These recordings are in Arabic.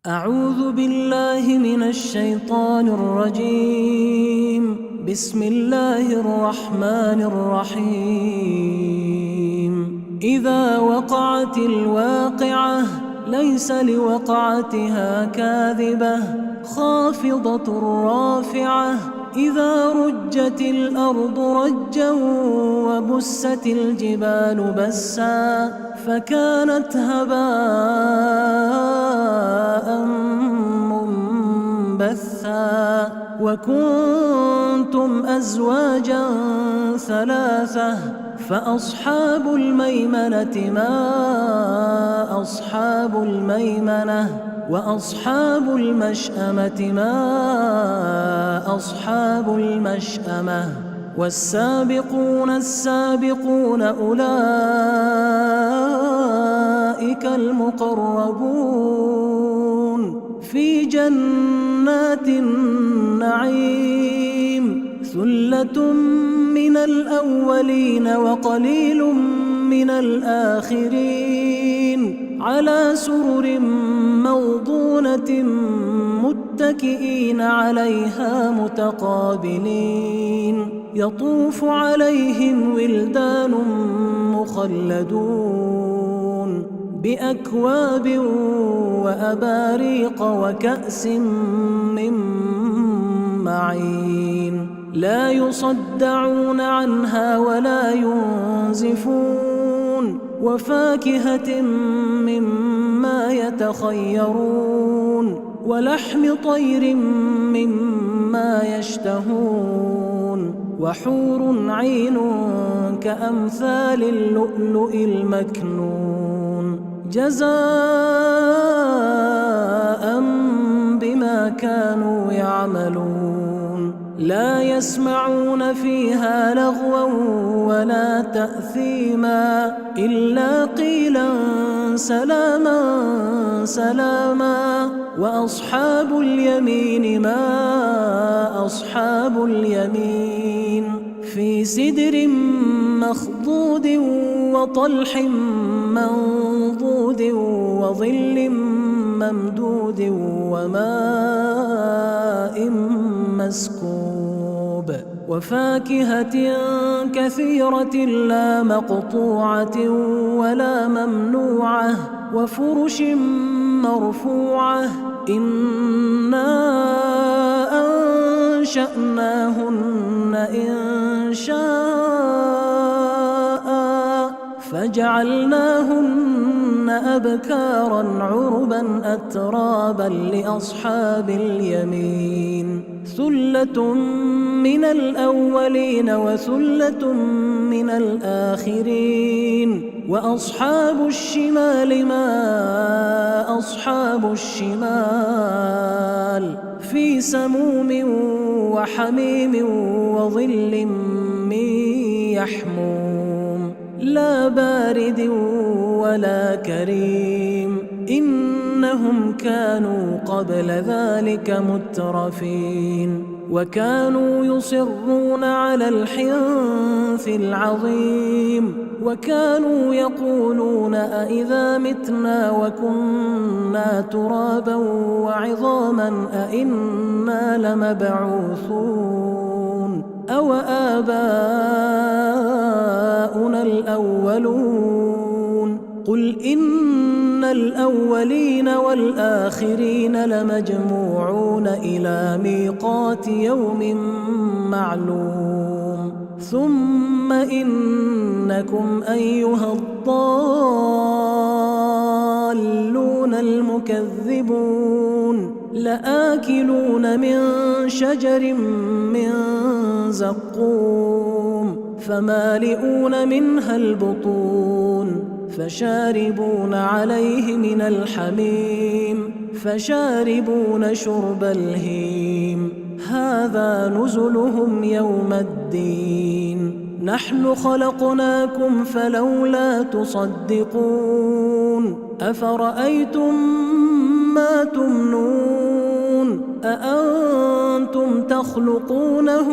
أعوذ بالله من الشيطان الرجيم. بسم الله الرحمن الرحيم. إذا وقعت الواقعة ليس لوقعتها كاذبة خافضة رافعة. إذا رجت الأرض رجا وبست الجبال بسا فكانت هباء منبثا. وكنتم أزواجا ثلاثة فأصحاب الميمنة ما أصحاب الميمنة وأصحاب المشأمة ما أصحاب المشأمة. والسابقون السابقون أولئك المقربون في جنات النعيم. ثلة من الأولين وقليل من الآخرين على سرر موضونة متكئين عليها متقابلين. يطوف عليهم ولدان مخلدون بأكواب وأباريق وكأس من معين. لا يصدعون عنها ولا ينزفون. وفاكهة مما يتخيرون ولحم طير مما يشتهون. وحور عين كأمثال اللؤلؤ المكنون جزاء بما كانوا يعملون. لا يسمعون فيها لغوا ولا تأثيما إلا قيلا سلاما سلاما. وأصحاب اليمين ما أصحاب اليمين. في سدر مخضود وطلح منضود وظل ممدود وماء مسكوب. وفاكهة كثيرة لا مقطوعة ولا ممنوعة. وفرش مرفوعة. إنا أنشأناهن إنشاء فجعلناهن أبكارا عربا أترابا لأصحاب اليمين. ثلة من الأولين وثلة من الآخرين. وأصحاب الشمال ما أصحاب الشمال. في سموم وحميم وظل من يحموم لا بارد ولا كريم. إنهم كانوا قبل ذلك مترفين وكانوا يصرون على الحنث العظيم. وكانوا يقولون أإذا متنا وكنا ترابا وعظاما أإنا لمبعوثون أو آباؤنا الأولون. قل إن الأولين والآخرين لمجموعون إلى ميقات يوم معلوم. ثم إنكم أيها الضالون المكذبون لآكلون من شجر من زقوم فمالئون منها البطون فشاربون عليه من الحميم فشاربون شرب الهيم. هذا نزلهم يوم الدين. نحن خلقناكم فلولا تصدقون. أفرأيتم ما تمنون أأنتم تخلقونه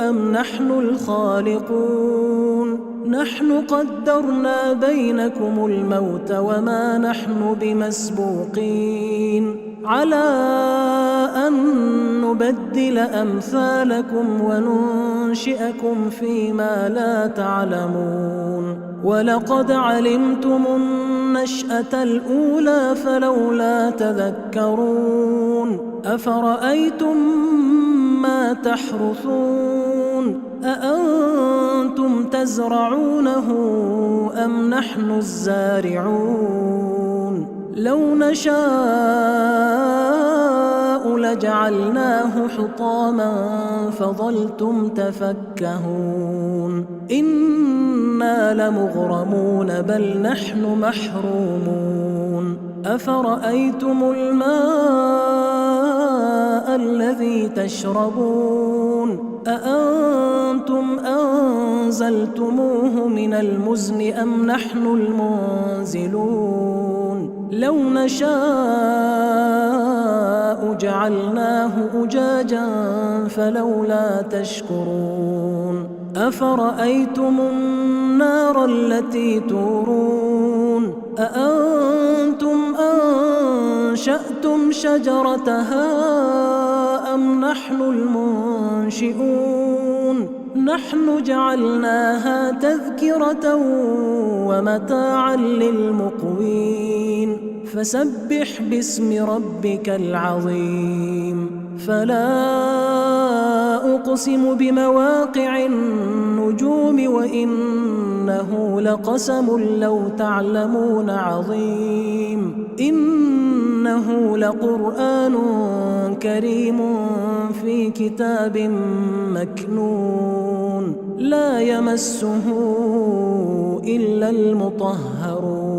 أم نحن الخالقون؟ نحن قدرنا بينكم الموت وما نحن بمسبوقين على أن نبدل أمثالكم وننشئكم فيما لا تعلمون ولقد علمتم النشأة الأولى فلولا تذكرون أفرأيتم ما تحرثون أأنتم تزرعونه أم نحن الزارعون لو نشاء لجعلناه حطاما فظلتم تفكهون إنا لمغرمون بل نحن محرومون أفرأيتم الماء الذي تشربون أأنتم أنزلتموه من المزن أم نحن المنزلون لو نشاء جعلناه أجاجا فلولا تشكرون أفرأيتم النار التي تورون أأنتم أنشأتم شجرتها أم نحن المنشئون نحن جعلناها تذكرة ومتاعا للمقوين فسبح باسم ربك العظيم فلا أقسم بمواقع النجوم وإنه لقسم لو تعلمون عظيم إنه لقرآن كريم في كتاب مكنون لا يمسه إلا المطهرون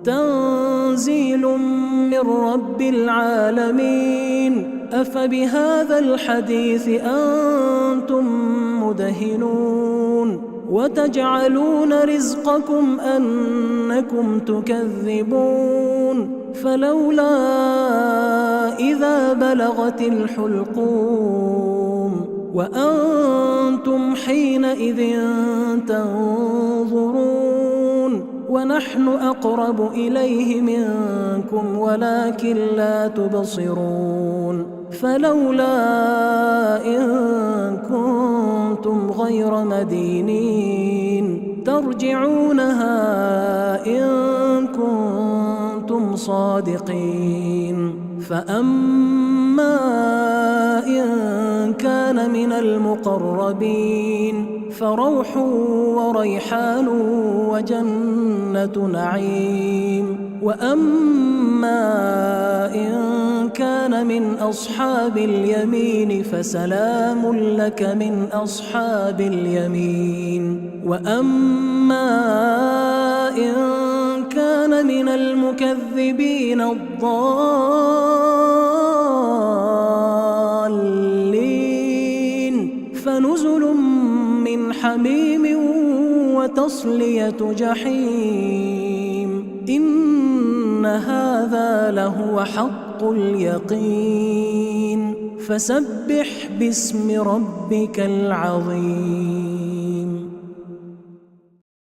تنزيل من رب العالمين أفبهذا الحديث أنتم مدهنون وتجعلون رزقكم أنكم تكذبون فلولا إذا بلغت الحلقوم وأنتم حينئذ تنظرون ونحن أقرب إليه منكم ولكن لا تبصرون فلولا إن كنتم غير مدينين ترجعونها إن كنتم صادقين فأما إن كان من المقربين فروح وريحان وجنة نعيم وأما إن كان من أصحاب اليمين فسلام لك من أصحاب اليمين وأما إن كان من المكذبين الضالين فنزل من حميم وتصلية جحيم إن هذا لهو حق اليقين فسبح باسم ربك العظيم